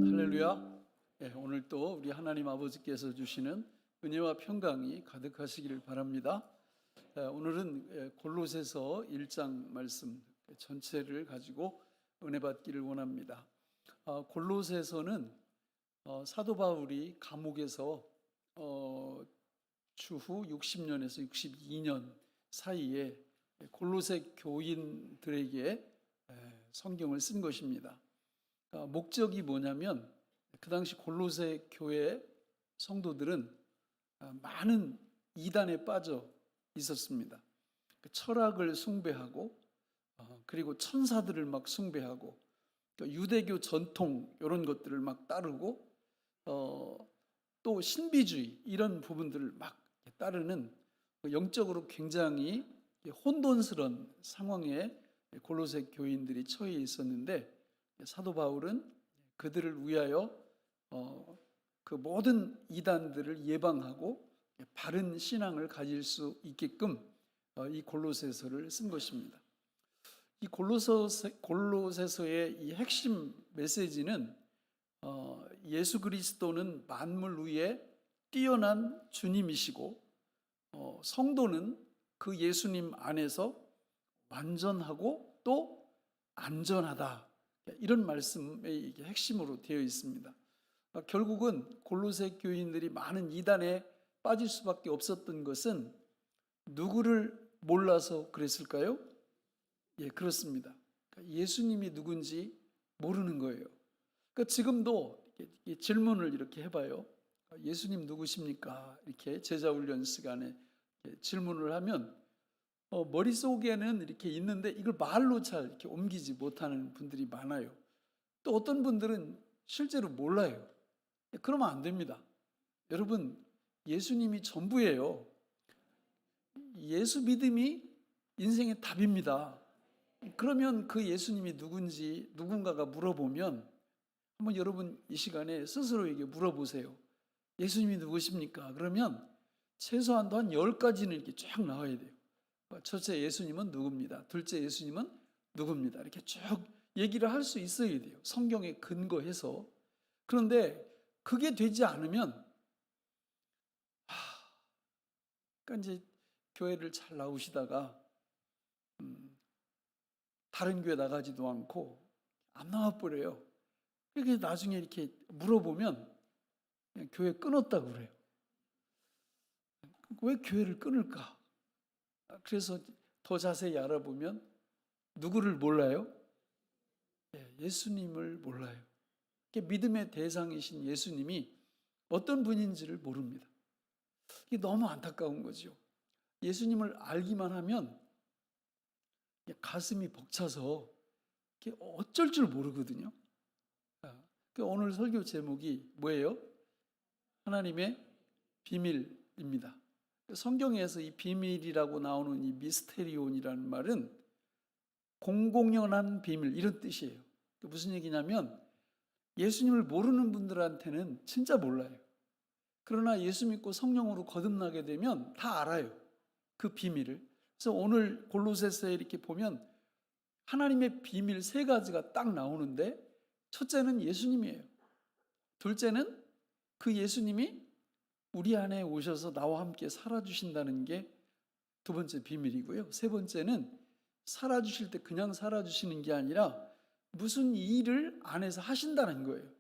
할렐루야. 오늘 또 우리 하나님 아버지께서 주시는 은혜와 평강이 가득하시기를 바랍니다. 오늘은 골로새서 1장 말씀 전체를 가지고 은혜 받기를 원합니다. 골로새서는 사도 바울이 감옥에서 주후 60년에서 62년 사이에 골로새 교인들에게 성경을 쓴 것입니다. 목적이 뭐냐면 그 당시 골로새 교회 성도들은 많은 이단에 빠져 있었습니다. 철학을 숭배하고 그리고 천사들을 막 숭배하고 유대교 전통 이런 것들을 막 따르고 또 신비주의 이런 부분들을 막 따르는 영적으로 굉장히 혼돈스러운 상황에 골로새 교인들이 처해 있었는데, 사도 바울은 그들을 위하여 그 모든 이단들을 예방하고 바른 신앙을 가질 수 있게끔 이 골로새서를 쓴 것입니다. 이 골로새서의 이 핵심 메시지는 예수 그리스도는 만물 위에 뛰어난 주님이시고 성도는 그 예수님 안에서 완전하고 또 안전하다, 이런 말씀의 핵심으로 되어 있습니다. 결국은 골로새 교인들이 많은 이단에 빠질 수밖에 없었던 것은 누구를 몰라서 그랬을까요? 예, 그렇습니다. 예수님이 누군지 모르는 거예요. 지금도 질문을 이렇게 해봐요. 예수님 누구십니까? 이렇게 제자훈련 시간에 질문을 하면 머릿속에는 이렇게 있는데 이걸 말로 잘 이렇게 옮기지 못하는 분들이 많아요. 또 어떤 분들은 실제로 몰라요. 그러면 안 됩니다. 여러분, 예수님이 전부예요. 예수 믿음이 인생의 답입니다. 그러면 그 예수님이 누군지 누군가가 물어보면 한번 여러분 이 시간에 스스로에게 물어보세요. 예수님이 누구십니까? 그러면 최소한도 한 10가지는 이렇게 쫙 나와야 돼요. 첫째, 예수님은 누굽니다. 둘째, 예수님은 누굽니다. 이렇게 쭉 얘기를 할 수 있어야 돼요. 성경에 근거해서. 그런데 그게 되지 않으면 그러니까 이제 교회를 잘 나오시다가 다른 교회 나가지도 않고 안 나와버려요. 그게 나중에 이렇게 물어보면 그냥 교회 끊었다고 그래요. 왜 교회를 끊을까? 그래서 더 자세히 알아보면 누구를 몰라요? 예수님을 몰라요. 믿음의 대상이신 예수님이 어떤 분인지를 모릅니다. 이게 너무 안타까운 거죠. 예수님을 알기만 하면 가슴이 벅차서 어쩔 줄 모르거든요. 오늘 설교 제목이 뭐예요? 하나님의 비밀입니다. 성경에서 이 비밀이라고 나오는 이 미스테리온이라는 말은 공공연한 비밀, 이런 뜻이에요. 무슨 얘기냐면 예수님을 모르는 분들한테는 진짜 몰라요. 그러나 예수 믿고 성령으로 거듭나게 되면 다 알아요. 그 비밀을. 그래서 오늘 골로새서에 이렇게 보면 하나님의 비밀 3가지가 딱 나오는데, 첫째는 예수님이에요. 둘째는 그 예수님이 우리 안에 오셔서 나와 함께 살아주신다는 게 두 번째 비밀이고요. 세 번째는 살아주실 때 그냥 살아주시는 게 아니라 무슨 일을 안에서 하신다는 거예요.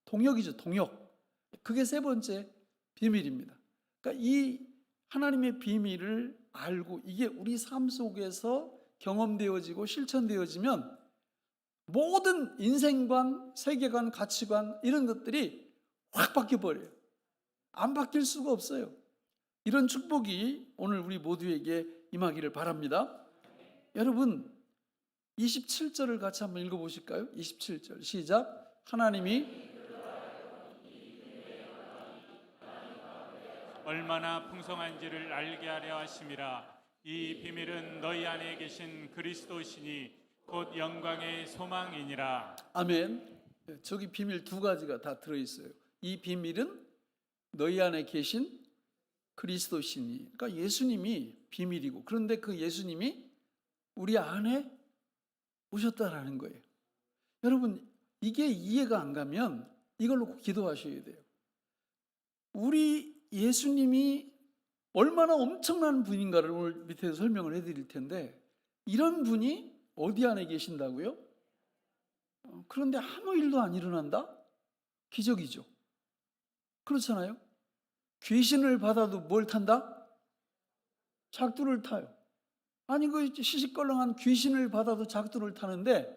동역이죠, 동역. 그게 세 번째 비밀입니다. 그러니까 이 하나님의 비밀을 알고 이게 우리 삶 속에서 경험되어지고 실천되어지면 모든 인생관, 세계관, 가치관 이런 것들이 확 바뀌어버려요. 안 바뀔 수가 없어요. 이런 축복이 오늘 우리 모두에게 임하기를 바랍니다. 여러분, 27절을 같이 한번 읽어보실까요? 27절 시작. 하나님이 얼마나 풍성한지를 알게 하려 하심이라. 이 비밀은 너희 안에 계신 그리스도시니 곧 영광의 소망이니라. 아멘. 저기 비밀 2가지가 다 들어있어요. 이 비밀은 너희 안에 계신 그리스도시니, 그러니까 예수님이 비밀이고, 그런데 그 예수님이 우리 안에 오셨다라는 거예요. 여러분, 이게 이해가 안 가면 이걸 놓고 기도하셔야 돼요. 우리 예수님이 얼마나 엄청난 분인가를 오늘 밑에서 설명을 해드릴 텐데, 이런 분이 어디 안에 계신다고요? 그런데 아무 일도 안 일어난다? 기적이죠. 그렇잖아요. 귀신을 받아도 뭘 탄다? 작두를 타요. 아니 그 시시껄렁한 귀신을 받아도 작두를 타는데,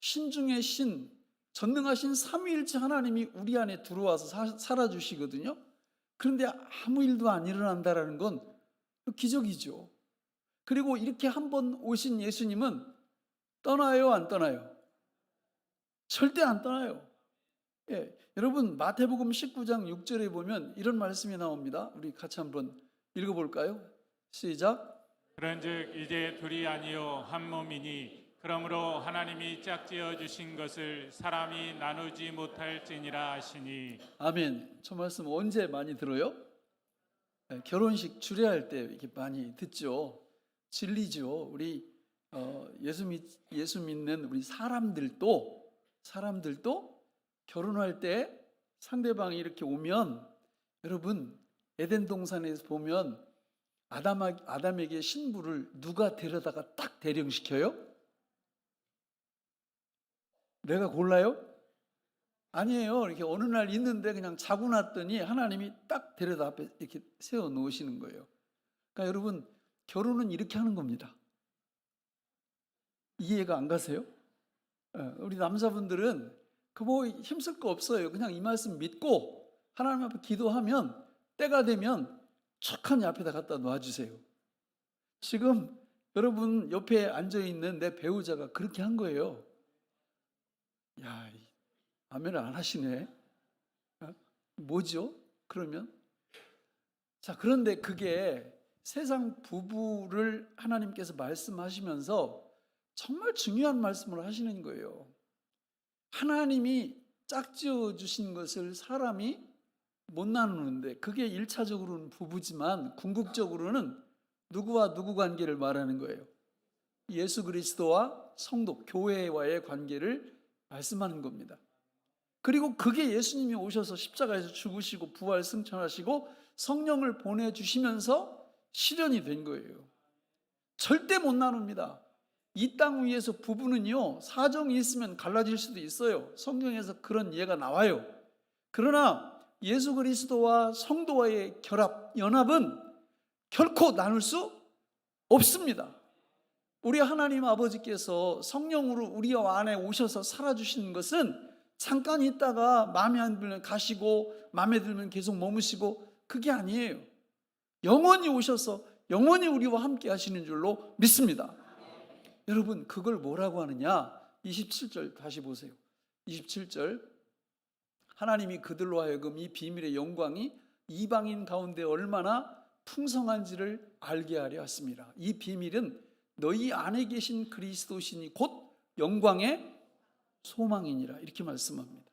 신 중에 신, 전능하신 삼위일체 하나님이 우리 안에 들어와서 살아주시거든요. 그런데 아무 일도 안 일어난다라는 건 기적이죠. 그리고 이렇게 한번 오신 예수님은 떠나요, 안 떠나요? 절대 안 떠나요. 예, 여러분 마태복음 19장 6절에 보면 이런 말씀이 나옵니다. 우리 같이 한번 읽어볼까요? 시작. 그런즉 이제 둘이 아니요 한 몸이니 그러므로 하나님이 짝지어 주신 것을 사람이 나누지 못할지니라 하시니. 아멘. 저 말씀 언제 많이 들어요? 예, 결혼식 주례할 때 이렇게 많이 듣죠. 진리죠. 우리 예수 믿는 우리 사람들도 결혼할 때 상대방이 이렇게 오면, 여러분 에덴 동산에서 보면 아담에게 신부를 누가 데려다가 딱 대령시켜요? 내가 골라요? 아니에요. 이렇게 어느 날 있는데 그냥 자고 났더니 하나님이 딱 데려다 앞에 이렇게 세워 놓으시는 거예요. 그러니까 여러분 결혼은 이렇게 하는 겁니다. 이해가 안 가세요? 우리 남자분들은 그 뭐 힘쓸 거 없어요. 그냥 이 말씀 믿고 하나님 앞에 기도하면 때가 되면 척하니 앞에다 갖다 놔주세요. 지금 여러분 옆에 앉아있는 내 배우자가 그렇게 한 거예요. 야, 아멘을 안 하시네. 뭐죠? 그러면? 자, 그런데 그게 세상 부부를 하나님께서 말씀하시면서 정말 중요한 말씀을 하시는 거예요. 하나님이 짝지어 주신 것을 사람이 못 나누는데, 그게 1차적으로는 부부지만 궁극적으로는 누구와 누구 관계를 말하는 거예요? 예수 그리스도와 성도, 교회와의 관계를 말씀하는 겁니다. 그리고 그게 예수님이 오셔서 십자가에서 죽으시고 부활 승천하시고 성령을 보내주시면서 실현이 된 거예요. 절대 못 나눕니다. 이 땅 위에서 부부는요, 사정이 있으면 갈라질 수도 있어요. 성경에서 그런 예가 나와요. 그러나 예수 그리스도와 성도와의 결합, 연합은 결코 나눌 수 없습니다. 우리 하나님 아버지께서 성령으로 우리 안에 오셔서 살아주시는 것은 잠깐 있다가 마음에 안 들면 가시고 마음에 들면 계속 머무시고, 그게 아니에요. 영원히 오셔서 영원히 우리와 함께 하시는 줄로 믿습니다. 여러분 그걸 뭐라고 하느냐? 27절 다시 보세요. 27절, 하나님이 그들로 하여금 이 비밀의 영광이 이방인 가운데 얼마나 풍성한지를 알게 하려 하심이라. 이 비밀은 너희 안에 계신 그리스도시니 곧 영광의 소망이니라. 이렇게 말씀합니다.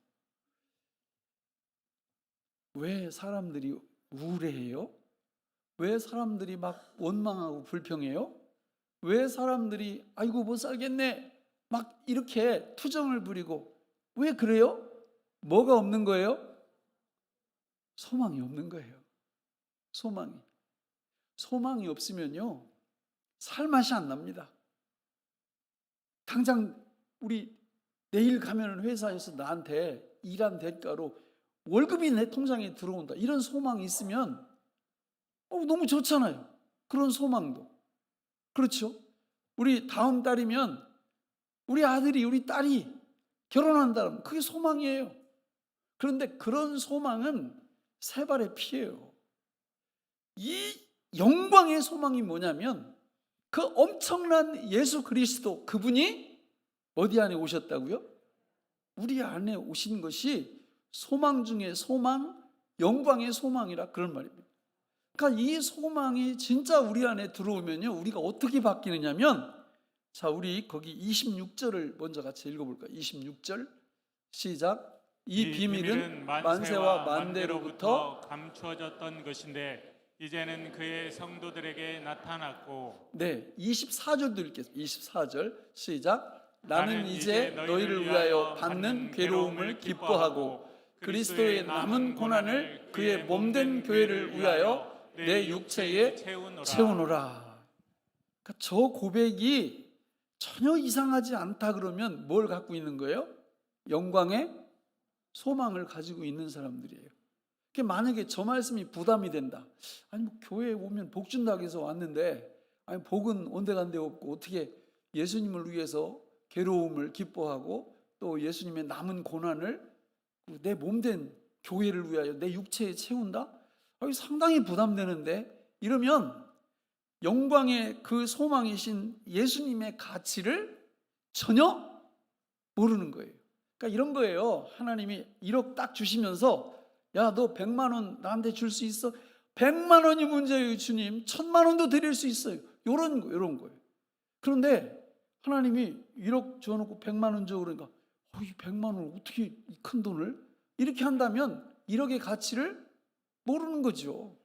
왜 사람들이 우울해해요? 왜 사람들이 막 원망하고 불평해요? 왜 사람들이 아이고 못 살겠네 막 이렇게 투정을 부리고, 왜 그래요? 뭐가 없는 거예요? 소망이 없는 거예요. 소망이 없으면요 살맛이 안 납니다. 당장 우리 내일 가면 회사에서 나한테 일한 대가로 월급이 내 통장에 들어온다, 이런 소망이 있으면 너무 좋잖아요. 그런 소망도. 그렇죠? 우리 다음 달이면 우리 아들이 우리 딸이 결혼한다면 그게 소망이에요. 그런데 그런 소망은 세 발의 피예요. 이 영광의 소망이 뭐냐면 그 엄청난 예수 그리스도, 그분이 어디 안에 오셨다고요? 우리 안에 오신 것이 소망 중에 소망, 영광의 소망이라 그런 말입니다. 그러니까 이 소망이 진짜 우리 안에 들어오면요, 우리가 어떻게 바뀌느냐면, 자, 우리 거기 26절을 먼저 같이 읽어볼까요? 26절 시작. 이 비밀은 만세와 만대로부터 감추어졌던 것인데 이제는 그의 성도들에게 나타났고. 네, 24절도 읽겠습니다. 24절 시작. 나는 이제 너희를 위하여 받는 괴로움을 기뻐하고 그리스도의 남은 고난을 그의 몸된 교회를 위하여 내 육체에 채우노라. 그러니까 저 고백이 전혀 이상하지 않다 그러면 뭘 갖고 있는 거예요? 영광의 소망을 가지고 있는 사람들이에요. 만약에 저 말씀이 부담이 된다. 아니 뭐 교회에 오면 복 준다고 해서 왔는데 아니 복은 온데간데 없고 어떻게 예수님을 위해서 괴로움을 기뻐하고 또 예수님의 남은 고난을 내 몸된 교회를 위하여 내 육체에 채운다? 아니 상당히 부담되는데 이러면 영광의 그 소망이신 예수님의 가치를 전혀 모르는 거예요. 그러니까 이런 거예요. 하나님이 1억 딱 주시면서 야, 너 100만 원 나한테 줄 수 있어? 100만 원이 문제예요, 주님. 1000만 원도 드릴 수 있어요. 이런 거예요. 그런데 하나님이 1억 줘놓고 100만 원 줘 그러니까 이 100만 원 어떻게 이 큰 돈을 이렇게 한다면 1억의 가치를 모르는 거죠.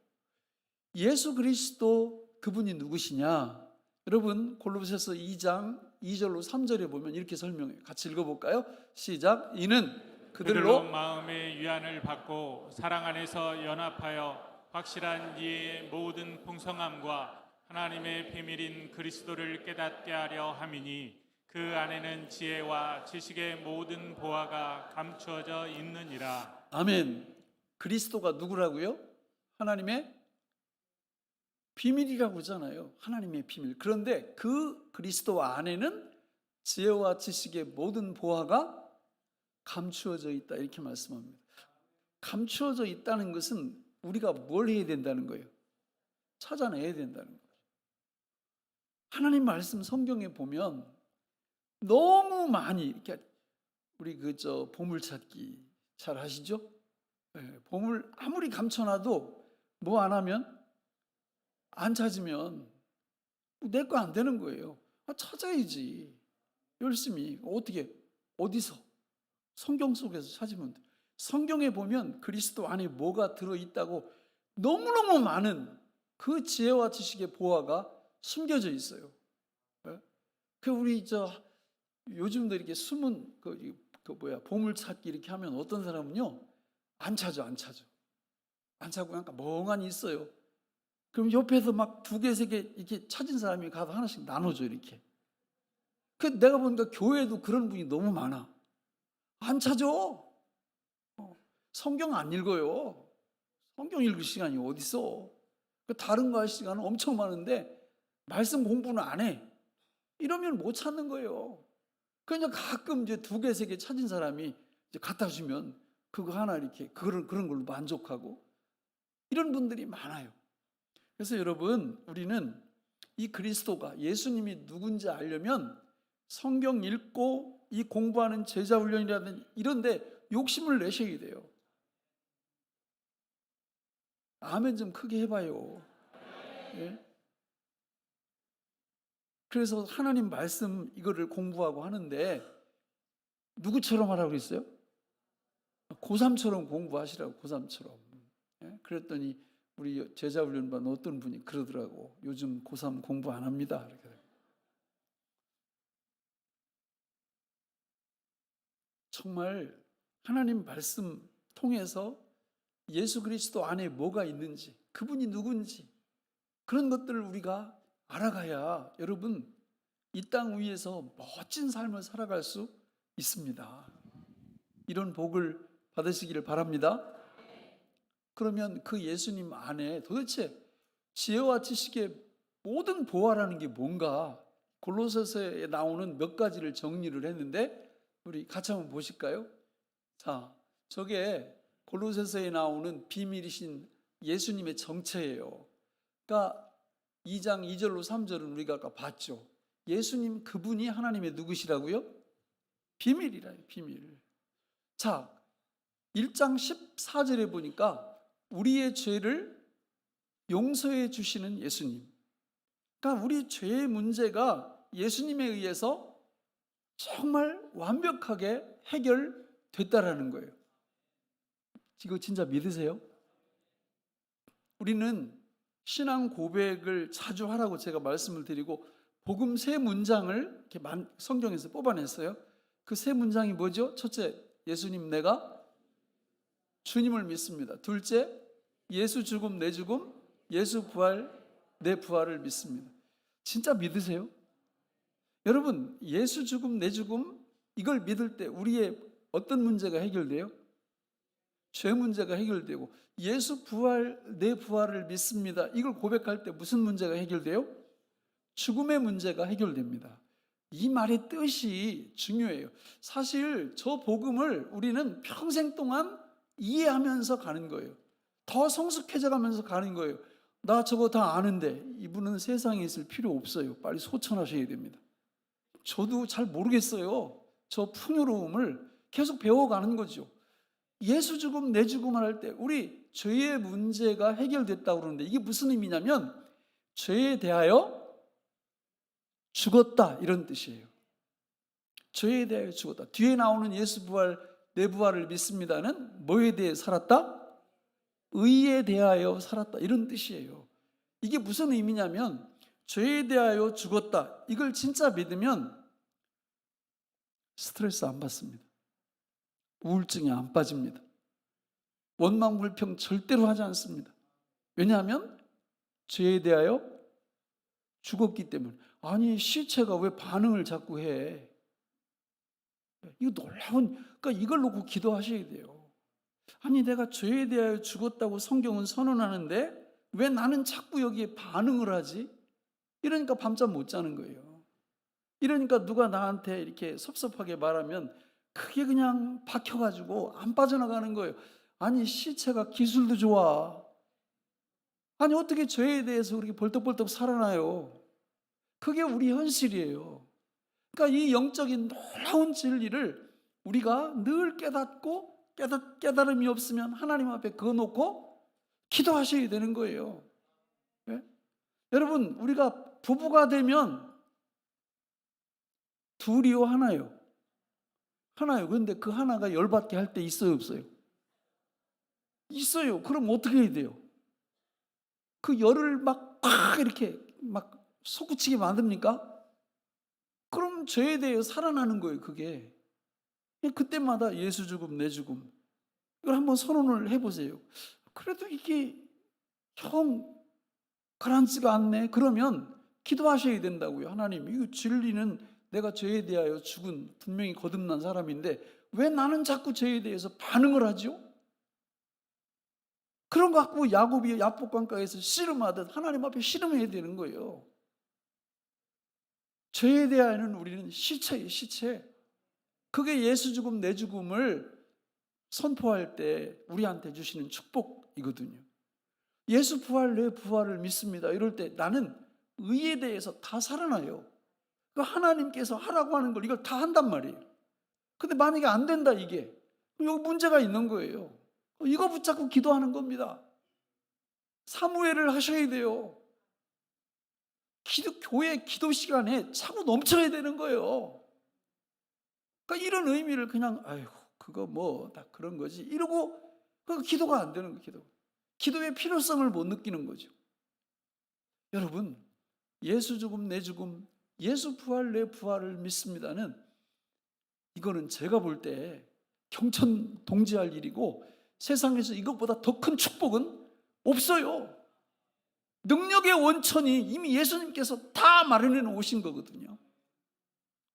예수 그리스도 그분이 누구시냐? 여러분 골로새서 2장 2절로 3절에 보면 이렇게 설명해요. 같이 읽어볼까요? 시작. 이는 그들로 마음의 위안을 받고 사랑 안에서 연합하여 확실한 이해의 모든 풍성함과 하나님의 비밀인 그리스도를 깨닫게 하려 함이니 그 안에는 지혜와 지식의 모든 보화가 감추어져 있느니라. 아멘. 그리스도가 누구라고요? 하나님의 비밀이라고 하잖아요. 하나님의 비밀. 그런데 그 그리스도 안에는 지혜와 지식의 모든 보화가 감추어져 있다 이렇게 말씀합니다. 감추어져 있다는 것은 우리가 뭘 해야 된다는 거예요? 찾아내야 된다는 거예요. 하나님 말씀 성경에 보면 너무 많이 이렇게 우리 보물찾기 잘 하시죠? 네, 보물 아무리 감춰놔도 뭐 안 하면 안 찾으면 내 거 안 되는 거예요. 찾아야지. 열심히 어떻게 어디서 성경 속에서 찾으면 돼. 성경에 보면 그리스도 안에 뭐가 들어있다고 너무너무 많은 그 지혜와 지식의 보화가 숨겨져 있어요. 우리 요즘도 이렇게 숨은 보물찾기 이렇게 하면 어떤 사람은요 안 찾아. 안 찾고 약간 멍하니 있어요. 그럼 옆에서 막 2개, 3개 이렇게 찾은 사람이 가서 하나씩 나눠줘 이렇게. 내가 보니까 교회에도 그런 분이 너무 많아. 안 찾아. 성경 안 읽어요. 성경 읽을 시간이 어디 있어? 다른 거 할 시간은 엄청 많은데 말씀 공부는 안 해. 이러면 못 찾는 거예요. 그냥 가끔 2개, 3개 찾은 사람이 갖다 주면 그거 하나 이렇게 그런 걸로 만족하고 이런 분들이 많아요. 그래서 여러분 우리는 이 그리스도가 예수님이 누군지 알려면 성경 읽고 이 공부하는 제자 훈련이라든지 이런데 욕심을 내셔야 돼요. 아멘 좀 크게 해봐요. 예? 그래서 하나님 말씀 이거를 공부하고 하는데 누구처럼 하라고 그랬어요? 고3처럼 공부하시라고. 고3처럼. 예? 그랬더니 우리 제자 훈련반 어떤 분이 그러더라고. 요즘 고3 공부 안 합니다. 이렇게. 정말 하나님 말씀 통해서 예수 그리스도 안에 뭐가 있는지, 그분이 누군지 그런 것들을 우리가 알아가야 여러분 이 땅 위에서 멋진 삶을 살아갈 수 있습니다. 이런 복을 받으시기를 바랍니다. 그러면 그 예수님 안에 도대체 지혜와 지식의 모든 보화라는 게 뭔가 골로새서에 나오는 몇 가지를 정리를 했는데 우리 같이 한번 보실까요? 자, 저게 골로새서에 나오는 비밀이신 예수님의 정체예요. 그러니까 2장 2절로 3절은 우리가 아까 봤죠. 예수님 그분이 하나님의 누구시라고요? 비밀이라요, 비밀. 자, 1장 14절에 보니까 우리의 죄를 용서해 주시는 예수님. 그러니까 우리 죄의 문제가 예수님에 의해서 정말 완벽하게 해결됐다라는 거예요. 이거 진짜 믿으세요? 우리는 신앙 고백을 자주 하라고 제가 말씀을 드리고 복음 3문장을 이렇게 성경에서 뽑아냈어요. 그 3문장이 뭐죠? 첫째, 예수님 내가 주님을 믿습니다. 둘째, 예수 죽음 내 죽음, 예수 부활 내 부활을 믿습니다. 진짜 믿으세요? 여러분, 예수 죽음 내 죽음 이걸 믿을 때 우리의 어떤 문제가 해결돼요? 죄 문제가 해결되고, 예수 부활 내 부활을 믿습니다, 이걸 고백할 때 무슨 문제가 해결돼요? 죽음의 문제가 해결됩니다. 이 말의 뜻이 중요해요. 사실 저 복음을 우리는 평생 동안 이해하면서 가는 거예요. 더 성숙해져 가면서 가는 거예요. 나 저거 다 아는데 이분은 세상에 있을 필요 없어요. 빨리 소천하셔야 됩니다. 저도 잘 모르겠어요. 저 풍요로움을 계속 배워가는 거죠. 예수 죽음 내 죽음을 할 때 우리 죄의 문제가 해결됐다고 그러는데, 이게 무슨 의미냐면 죄에 대하여 죽었다, 이런 뜻이에요. 죄에 대하여 죽었다. 뒤에 나오는 예수 부활 내 부활을 믿습니다는 뭐에 대해 살았다? 의에 대하여 살았다, 이런 뜻이에요. 이게 무슨 의미냐면 죄에 대하여 죽었다, 이걸 진짜 믿으면 스트레스 안 받습니다. 우울증에 안 빠집니다. 원망불평 절대로 하지 않습니다. 왜냐하면 죄에 대하여 죽었기 때문에. 아니, 시체가 왜 반응을 자꾸 해? 이거 놀라운, 그러니까 이걸 놓고 기도하셔야 돼요. 아니, 내가 죄에 대하여 죽었다고 성경은 선언하는데 왜 나는 자꾸 여기에 반응을 하지? 이러니까 밤잠 못 자는 거예요. 이러니까 누가 나한테 이렇게 섭섭하게 말하면 그게 그냥 박혀가지고 안 빠져나가는 거예요. 아니, 시체가 기술도 좋아. 아니, 어떻게 죄에 대해서 그렇게 벌떡벌떡 살아나요? 그게 우리 현실이에요. 그러니까 이 영적인 놀라운 진리를 우리가 늘 깨닫고, 깨달음이 없으면 하나님 앞에 그거 놓고 기도하셔야 되는 거예요. 네? 여러분, 우리가 부부가 되면 둘이요, 하나요? 하나요. 그런데 그 하나가 열받게 할 때 있어요, 없어요? 있어요. 그럼 어떻게 해야 돼요? 그 열을 막 이렇게 막 솟구치게 만듭니까? 그럼 죄에 대해 살아나는 거예요, 그게. 그때마다 예수 죽음 내 죽음, 이걸 한번 선언을 해보세요. 그래도 이게 형 가라앉지가 않네. 그러면 기도하셔야 된다고요. 하나님, 이거 진리는 내가 죄에 대하여 죽은 분명히 거듭난 사람인데 왜 나는 자꾸 죄에 대해서 반응을 하죠? 그런 거 갖고 야곱이 야복강가에서 씨름하듯 하나님 앞에 씨름해야 되는 거예요. 죄에 대하여는 우리는 시체예요, 시체. 그게 예수 죽음 내 죽음을 선포할 때 우리한테 주시는 축복이거든요. 예수 부활 내 부활을 믿습니다, 이럴 때 나는 의에 대해서 다 살아나요. 그 하나님께서 하라고 하는 걸 이걸 다 한단 말이에요. 근데 만약에 안 된다, 이게 여기 문제가 있는 거예요. 이거 붙잡고 기도하는 겁니다. 사무엘을 하셔야 돼요. 교회 기도 시간에 차고 넘쳐야 되는 거예요. 그러니까 이런 의미를 그냥 아이고 그거 뭐 다 그런 거지 이러고 그 기도가 안 되는 거예요. 기도의 필요성을 못 느끼는 거죠. 여러분, 예수 죽음 내 죽음, 예수 부활 내 부활을 믿습니다는 이거는 제가 볼 때 경천동지할 일이고 세상에서 이것보다 더 큰 축복은 없어요. 능력의 원천이 이미 예수님께서 다 마련해 놓으신 거거든요.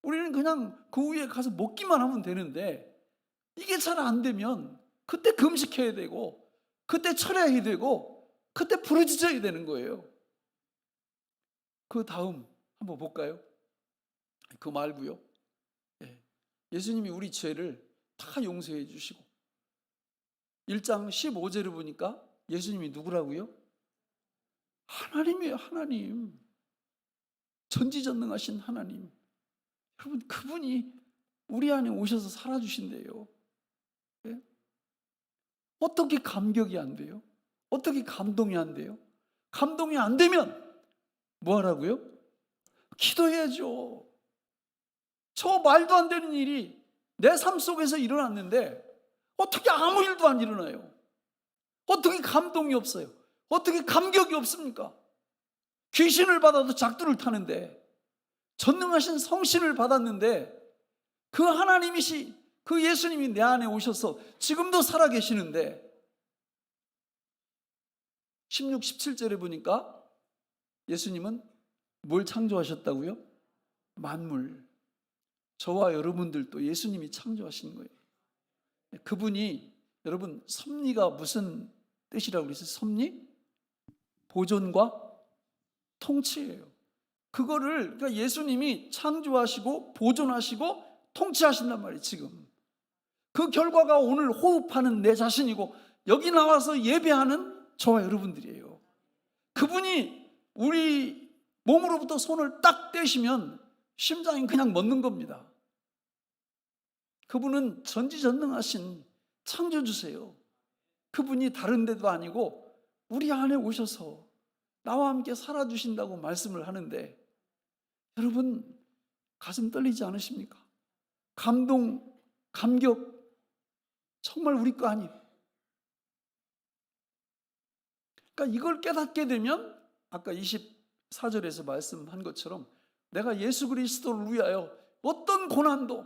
우리는 그냥 그 위에 가서 먹기만 하면 되는데 이게 잘 안 되면 그때 금식해야 되고 그때 철야해야 되고 그때 부르짖어야 되는 거예요. 그 다음 한번 볼까요? 그 말고요. 예수님이 우리 죄를 다 용서해 주시고 1장 15절을 보니까 예수님이 누구라고요? 하나님이에요, 하나님. 전지전능하신 하나님. 여러분, 그분이 우리 안에 오셔서 살아주신대요. 네? 어떻게 감격이 안 돼요? 어떻게 감동이 안 돼요? 감동이 안 되면 뭐 하라고요? 기도해야죠. 저 말도 안 되는 일이 내 삶 속에서 일어났는데 어떻게 아무 일도 안 일어나요? 어떻게 감동이 없어요? 어떻게 감격이 없습니까? 귀신을 받아도 작두를 타는데, 전능하신 성신을 받았는데 그 하나님이시 그 예수님이 내 안에 오셔서 지금도 살아계시는데 16, 17절에 보니까 예수님은 뭘 창조하셨다고요? 만물. 저와 여러분들도 예수님이 창조하신 거예요. 그분이, 여러분, 섭리가 무슨 뜻이라고 그랬어요? 섭리? 보존과 통치예요. 그거를, 그러니까 예수님이 창조하시고 보존하시고 통치하신단 말이에요, 지금. 그 결과가 오늘 호흡하는 내 자신이고 여기 나와서 예배하는 저와 여러분들이에요. 그분이 우리 몸으로부터 손을 딱 떼시면 심장이 그냥 멎는 겁니다. 그분은 전지전능하신 창조주세요. 그분이 다른 데도 아니고 우리 안에 오셔서 나와 함께 살아주신다고 말씀을 하는데, 여러분 가슴 떨리지 않으십니까? 감동, 감격, 정말 우리 거 아니에요. 그러니까 이걸 깨닫게 되면 아까 24절에서 말씀한 것처럼 내가 예수 그리스도를 위하여 어떤 고난도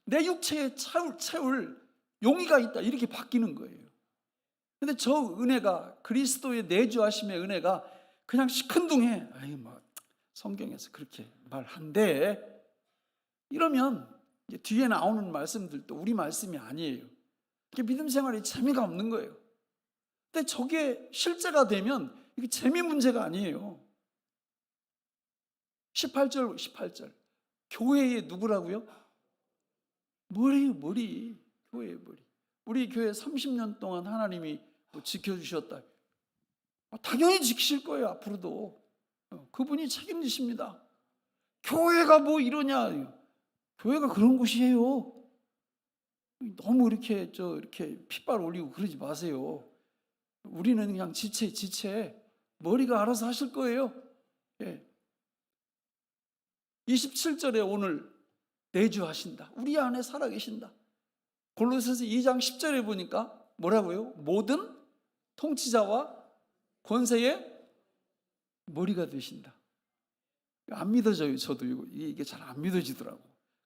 내 육체에 채울 용의가 있다, 이렇게 바뀌는 거예요. 근데 저 은혜가, 그리스도의 내주하심의 은혜가 그냥 시큰둥해, 아이 뭐 성경에서 그렇게 말한대, 이러면 이제 뒤에 나오는 말씀들도 우리 말씀이 아니에요. 믿음 생활이 재미가 없는 거예요. 근데 저게 실제가 되면 이게 재미 문제가 아니에요. 18절. 교회의 누구라고요? 머리예요, 머리. 교회의 머리. 우리 교회 30년 동안 하나님이 지켜주셨다. 당연히 지키실 거예요, 앞으로도. 그분이 책임지십니다. 교회가 뭐 이러냐. 교회가 그런 곳이에요. 너무 이렇게 핏발 올리고 그러지 마세요. 우리는 그냥 지체. 머리가 알아서 하실 거예요. 예. 27절에 오늘 내주하신다. 우리 안에 살아계신다. 골로새서 2장 10절에 보니까 뭐라고요? 모든 통치자와 권세의 머리가 되신다. 안 믿어져요. 저도 이게 잘 안 믿어지더라고.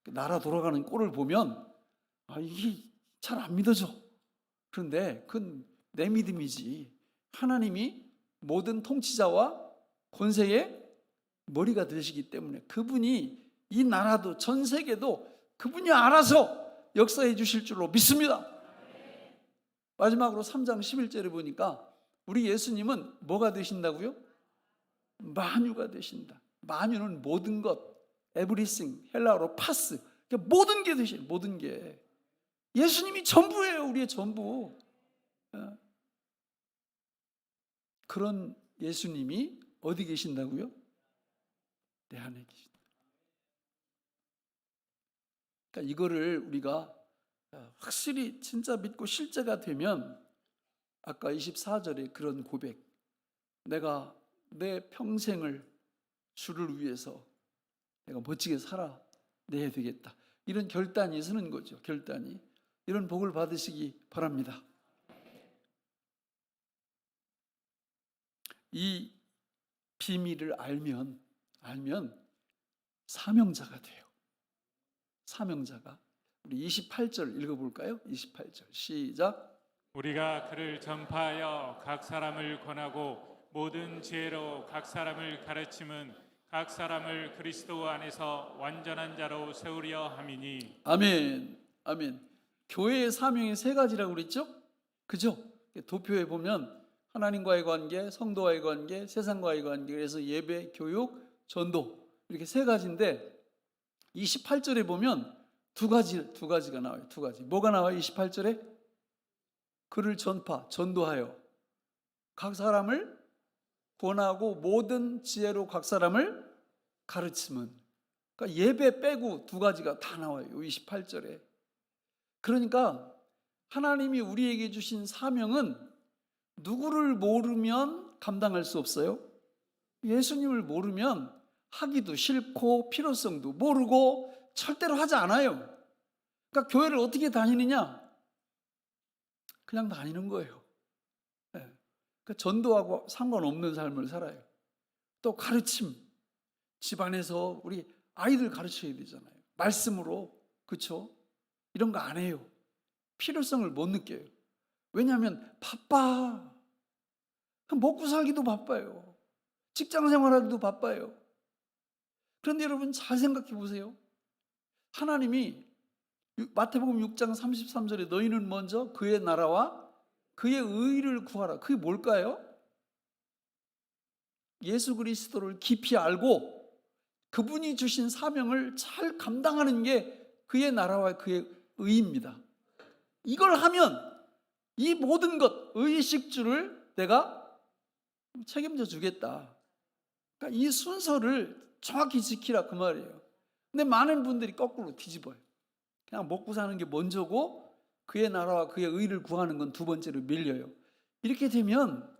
나라 돌아가는 꼴을 보면 이게 잘 안 믿어져. 그런데 그건 내 믿음이지. 하나님이 모든 통치자와 권세의 머리가 되시기 때문에 그분이 이 나라도 전 세계도 그분이 알아서 역사해 주실 줄로 믿습니다. 마지막으로 3장 11절에 보니까 우리 예수님은 뭐가 되신다고요? 만유가 되신다. 만유는 모든 것, everything, 헬라어로 파스, 모든 게 되신, 모든 게. 예수님이 전부예요, 우리의 전부. 그런 예수님이 어디 계신다고요? 내 안에 계신다. 그러니까 이거를 우리가 확실히 진짜 믿고 실제가 되면 아까 24절에 그런 고백, 내가 내 평생을 주를 위해서 내가 멋지게 살아내야 되겠다, 이런 결단이 서는 거죠. 결단이. 이런 복을 받으시기 바랍니다. 이 비밀을 알면 사명자가 돼요. 사명자가. 우리 28절 읽어볼까요? 28절 시작. 우리가 그를 전파하여 각 사람을 권하고 모든 지혜로 각 사람을 가르침은 각 사람을 그리스도 안에서 완전한 자로 세우려 함이니. 아멘. 아멘. 교회의 사명이 세 가지라고 그랬죠? 그죠? 도표에 보면 하나님과의 관계, 성도와의 관계, 세상과의 관계, 그래서 예배, 교육, 전도, 이렇게 세 가지인데 28절에 보면 두 가지가 나와요. 두 가지. 뭐가 나와요? 28절에 그를 전도하여 각 사람을 권하고 모든 지혜로 각 사람을 가르침은. 그러니까 예배 빼고 두 가지가 다 나와요. 28절에. 그러니까 하나님이 우리에게 주신 사명은 누구를 모르면 감당할 수 없어요. 예수님을 모르면 하기도 싫고 필요성도 모르고 절대로 하지 않아요. 그러니까 교회를 어떻게 다니느냐? 그냥 다니는 거예요. 그러니까 전도하고 상관없는 삶을 살아요. 또 가르침, 집안에서 우리 아이들 가르쳐야 되잖아요. 말씀으로. 그렇죠? 이런 거 안 해요. 필요성을 못 느껴요. 왜냐하면 바빠. 먹고 살기도 바빠요. 직장 생활하기도 바빠요. 그런데 여러분 잘 생각해 보세요. 하나님이 마태복음 6장 33절에 너희는 먼저 그의 나라와 그의 의를 구하라. 그게 뭘까요? 예수 그리스도를 깊이 알고 그분이 주신 사명을 잘 감당하는 게 그의 나라와 그의 의입니다. 이걸 하면 이 모든 것, 의식주를 내가 책임져 주겠다. 그러니까 이 순서를 정확히 지키라 그 말이에요. 근데 많은 분들이 거꾸로 뒤집어요. 그냥 먹고 사는 게 먼저고 그의 나라와 그의 의를 구하는 건 두 번째로 밀려요. 이렇게 되면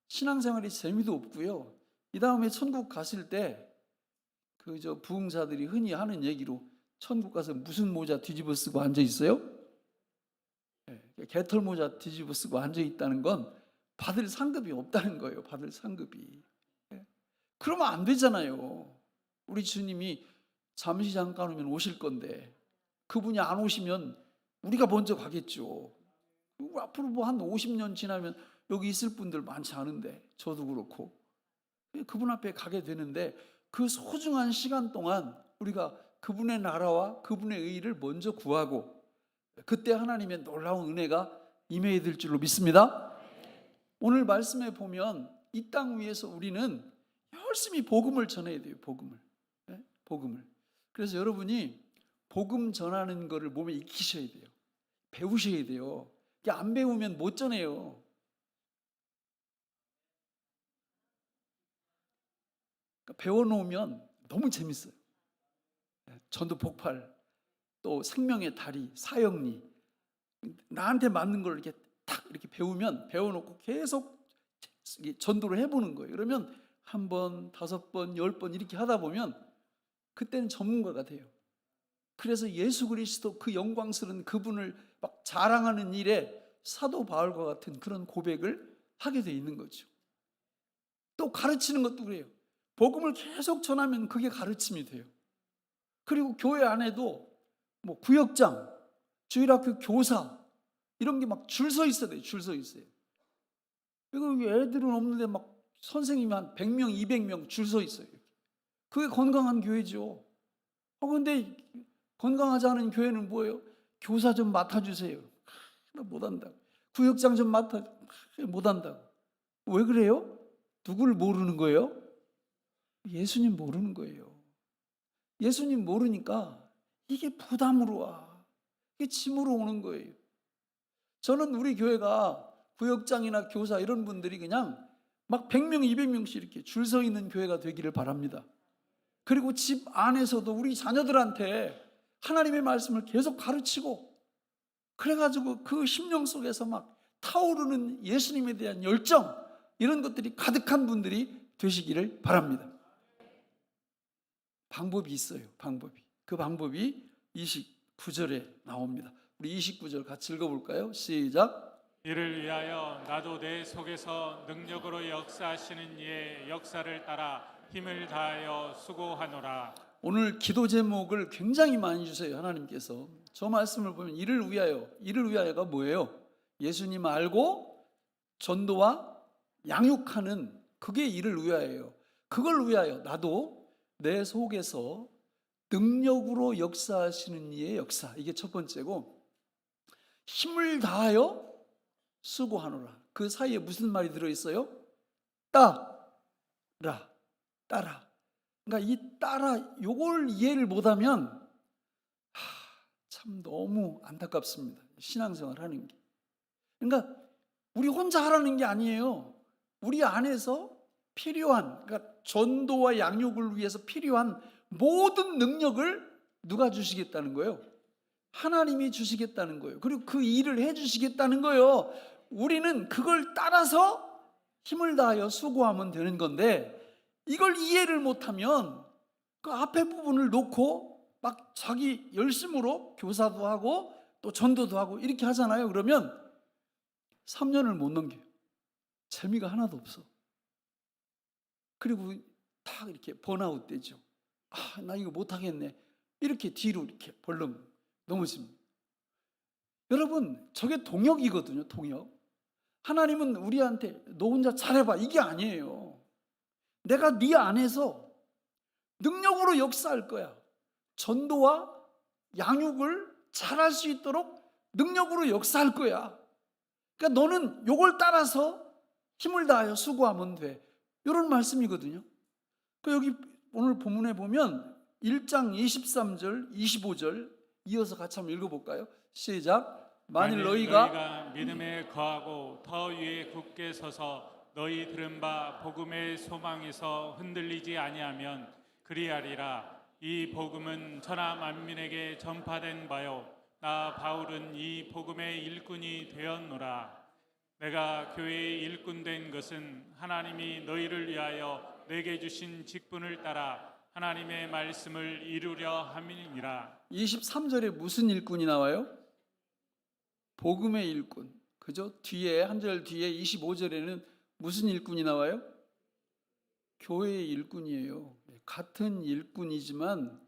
신앙생활이 재미도 없고요. 이 다음에 천국 갔을 때 그 부흥사들이 흔히 하는 얘기로 천국 가서 무슨 모자 뒤집어 쓰고 앉아 있어요? 개털 모자 뒤집어 쓰고 앉아 있다는 건 받을 상급이 없다는 거예요. 받을 상급이. 그러면 안 되잖아요. 우리 주님이 잠시 잠깐 오면 오실 건데 그분이 안 오시면 우리가 먼저 가겠죠. 앞으로 뭐 한 50년 지나면 여기 있을 분들 많지 않은데 저도 그렇고 그분 앞에 가게 되는데 그 소중한 시간 동안 우리가 그분의 나라와 그분의 의를 먼저 구하고 그때 하나님의 놀라운 은혜가 임해야 될 줄로 믿습니다. 오늘 말씀에 보면 이 땅 위에서 우리는 열심히 복음을 전해야 돼요. 복음을. 복음을. 그래서 여러분이 복음 전하는 거를 몸에 익히셔야 돼요. 배우셔야 돼요. 안 배우면 못 전해요. 배워놓으면 너무 재밌어요. 전도 폭발, 또 생명의 다리, 사형리, 나한테 맞는 걸 이렇게 탁 이렇게 배워놓고 계속 전도를 해보는 거예요. 그러면 한 번, 5번, 10번 이렇게 하다 보면 그때는 전문가가 돼요. 그래서 예수 그리스도 그 영광스러운 그분을 막 자랑하는 일에 사도 바울과 같은 그런 고백을 하게 돼 있는 거죠. 또 가르치는 것도 그래요. 복음을 계속 전하면 그게 가르침이 돼요. 그리고 교회 안에도 뭐 구역장, 주일학교 교사 이런 게 막 줄 서 있어야 돼요. 줄 서 있어요. 이거 애들은 없는데 막 선생님이 한 100명, 200명 줄 서 있어요. 그게 건강한 교회죠. 근데 건강하지 않은 교회는 뭐예요? 교사 좀 맡아주세요. 나 못한다고. 구역장 좀 못한다고. 왜 그래요? 누구를 모르는 거예요? 예수님 모르는 거예요. 예수님 모르니까 이게 부담으로 와. 이게 짐으로 오는 거예요. 저는 우리 교회가 구역장이나 교사 이런 분들이 그냥 막 100명, 200명씩 이렇게 줄 서 있는 교회가 되기를 바랍니다. 그리고 집 안에서도 우리 자녀들한테 하나님의 말씀을 계속 가르치고 그래가지고 그 심령 속에서 막 타오르는 예수님에 대한 열정 이런 것들이 가득한 분들이 되시기를 바랍니다. 방법이 있어요. 방법이. 그 방법이 29절에 나옵니다. 우리 29절 같이 읽어볼까요? 시작. 이를 위하여 나도 내 속에서 능력으로 역사하시는 이의 역사를 따라 힘을 다하여 수고하노라. 오늘 기도 제목을 굉장히 많이 주세요. 하나님께서. 저 말씀을 보면 이를 위하여가 뭐예요? 예수님 알고 전도와 양육하는 그게 이를 위하여예요. 그걸 위하여 나도 내 속에서 능력으로 역사하시는 이의 역사. 이게 첫 번째고 힘을 다하여 수고하노라. 그 사이에 무슨 말이 들어있어요? 따라. 그러니까 이 따라 요걸 이해를 못하면 참 너무 안타깝습니다. 신앙생활 하는 게. 그러니까 우리 혼자 하라는 게 아니에요. 우리 안에서 필요한 그러니까 전도와 양육을 위해서 필요한 모든 능력을 누가 주시겠다는 거예요? 하나님이 주시겠다는 거예요. 그리고 그 일을 해주시겠다는 거예요. 우리는 그걸 따라서 힘을 다하여 수고하면 되는 건데 이걸 이해를 못하면 그 앞에 부분을 놓고 막 자기 열심으로 교사도 하고 또 전도도 하고 이렇게 하잖아요. 그러면 3년을 못 넘겨요. 재미가 하나도 없어. 그리고 딱 이렇게 번아웃 되죠. 나 이거 못하겠네. 이렇게 뒤로 이렇게 벌렁 넘어집니다. 여러분, 저게 동역이거든요. 동역. 하나님은 우리한테 너 혼자 잘해봐 이게 아니에요. 내가 네 안에서 능력으로 역사할 거야. 전도와 양육을 잘할 수 있도록 능력으로 역사할 거야. 그러니까 너는 요걸 따라서 힘을 다하여 수고하면 돼. 이런 말씀이거든요. 그 여기 오늘 본문에 보면 1장 23절, 25절 이어서 같이 한번 읽어볼까요? 시작. 만일 너희가 믿음에 거하고 더 위에 굳게 서서 너희 들은 바 복음의 소망에서 흔들리지 아니하면 그리하리라. 이 복음은 천하 만민에게 전파된 바요 나 바울은 이 복음의 일꾼이 되었노라. 내가 교회의 일꾼 된 것은 하나님이 너희를 위하여 내게 주신 직분을 따라 하나님의 말씀을 이루려 함이니라. 23절에 무슨 일꾼이 나와요? 복음의 일꾼. 그죠? 뒤에 한 절 뒤에 25절에는 무슨 일꾼이 나와요? 교회의 일꾼이에요. 같은 일꾼이지만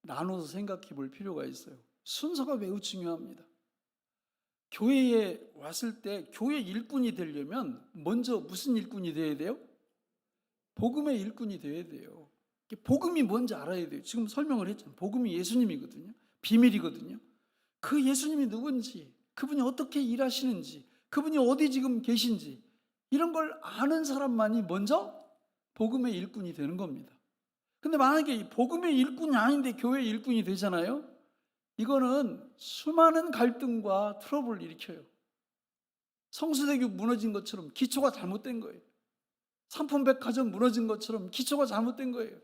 나눠서 생각해 볼 필요가 있어요. 순서가 매우 중요합니다. 교회에 왔을 때 교회 일꾼이 되려면 먼저 무슨 일꾼이 되어야 돼요? 복음의 일꾼이 되어야 돼요. 복음이 뭔지 알아야 돼요. 지금 설명을 했잖아요. 복음이 예수님이거든요. 비밀이거든요. 그 예수님이 누군지, 그분이 어떻게 일하시는지, 그분이 어디 지금 계신지 이런 걸 아는 사람만이 먼저 복음의 일꾼이 되는 겁니다. 근데 만약에 복음의 일꾼이 아닌데 교회의 일꾼이 되잖아요. 이거는 수많은 갈등과 트러블을 일으켜요. 성수대교 무너진 것처럼 기초가 잘못된 거예요. 삼풍백화점 무너진 것처럼 기초가 잘못된 거예요.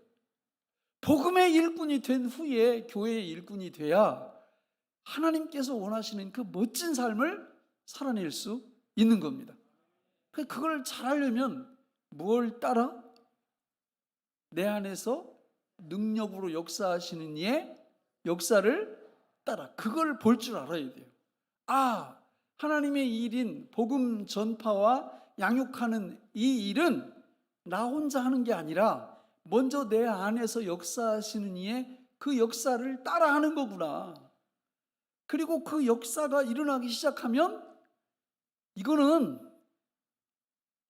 복음의 일꾼이 된 후에 교회의 일꾼이 돼야 하나님께서 원하시는 그 멋진 삶을 살아낼 수 있는 겁니다. 그걸 잘하려면 무엇을 따라? 내 안에서 능력으로 역사하시는 이의 역사를 따라 그걸 볼 줄 알아야 돼요. 아, 하나님의 일인 복음 전파와 양육하는 이 일은 나 혼자 하는 게 아니라 먼저 내 안에서 역사하시는 이의 그 역사를 따라하는 거구나. 그리고 그 역사가 일어나기 시작하면 이거는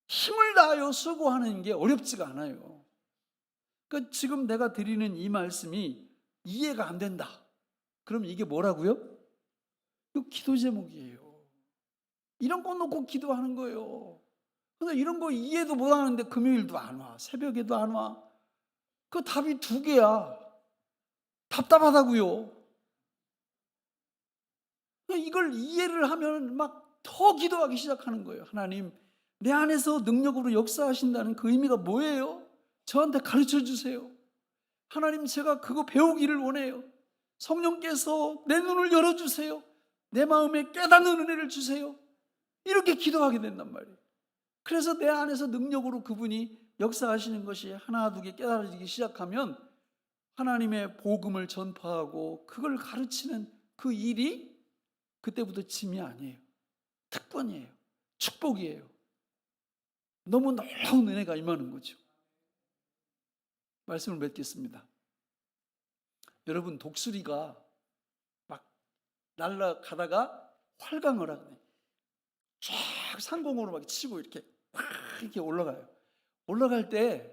힘을 다하여 수고하는 게 어렵지가 않아요. 그러니까 지금 내가 드리는 이 말씀이 이해가 안 된다. 그럼 이게 뭐라고요? 이거 기도 제목이에요. 이런 거 놓고 기도하는 거예요. 근데 이런 거 이해도 못 하는데 금요일도 안 와. 새벽에도 안 와. 그 답이 두 개야. 답답하다고요. 이걸 이해를 하면 막 더 기도하기 시작하는 거예요. 하나님, 내 안에서 능력으로 역사하신다는 그 의미가 뭐예요? 저한테 가르쳐 주세요. 하나님, 제가 그거 배우기를 원해요. 성령께서 내 눈을 열어주세요. 내 마음에 깨닫는 은혜를 주세요. 이렇게 기도하게 된단 말이에요. 그래서 내 안에서 능력으로 그분이 역사하시는 것이 하나 두 개 깨달아지기 시작하면 하나님의 복음을 전파하고 그걸 가르치는 그 일이 그때부터 짐이 아니에요. 특권이에요. 축복이에요. 너무 놀라운 은혜가 임하는 거죠. 말씀을 맺겠습니다. 여러분, 독수리가 막 날아가다가 활강을 하거든요. 쫙 상공으로 막 치고 이렇게 막 이렇게 올라가요. 올라갈 때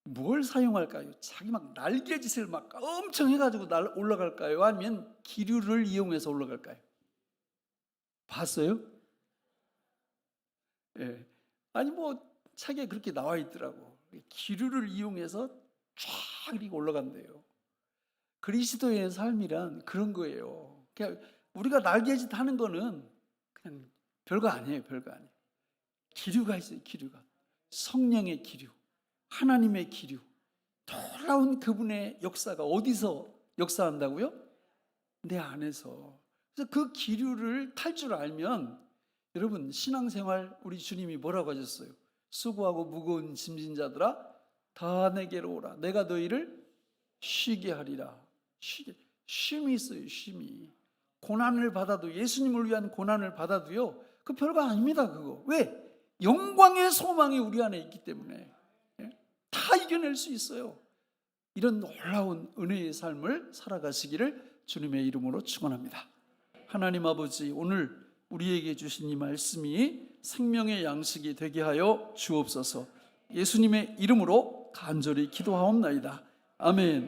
뭘 사용할까요? 자기 막 날개짓을 막 엄청 해가지고 올라갈까요? 아니면 기류를 이용해서 올라갈까요? 봤어요? 예. 아니 뭐 책에 그렇게 나와 있더라고. 기류를 이용해서 쫙 이렇게 올라간대요. 그리스도의 삶이란 그런 거예요. 그냥 우리가 날개짓 하는 거는 그냥 별거 아니에요. 별거 아니에요. 기류가 있어요. 기류가. 성령의 기류, 하나님의 기류, 놀라운 그분의 역사가 어디서 역사한다고요? 내 안에서. 그래서 그 기류를 탈 줄 알면 여러분, 신앙생활 우리 주님이 뭐라고 하셨어요? 수고하고 무거운 짐진 자들아 다 내게로 오라. 내가 너희를 쉬게 하리라. 쉼이 있어요. 쉼이. 고난을 받아도, 예수님을 위한 고난을 받아도요, 그 별거 아닙니다. 그거. 왜? 영광의 소망이 우리 안에 있기 때문에 다 이겨낼 수 있어요. 이런 놀라운 은혜의 삶을 살아가시기를 주님의 이름으로 축원합니다. 하나님 아버지, 오늘 우리에게 주신 이 말씀이 생명의 양식이 되게 하여 주옵소서. 예수님의 이름으로 간절히 기도하옵나이다. 아멘.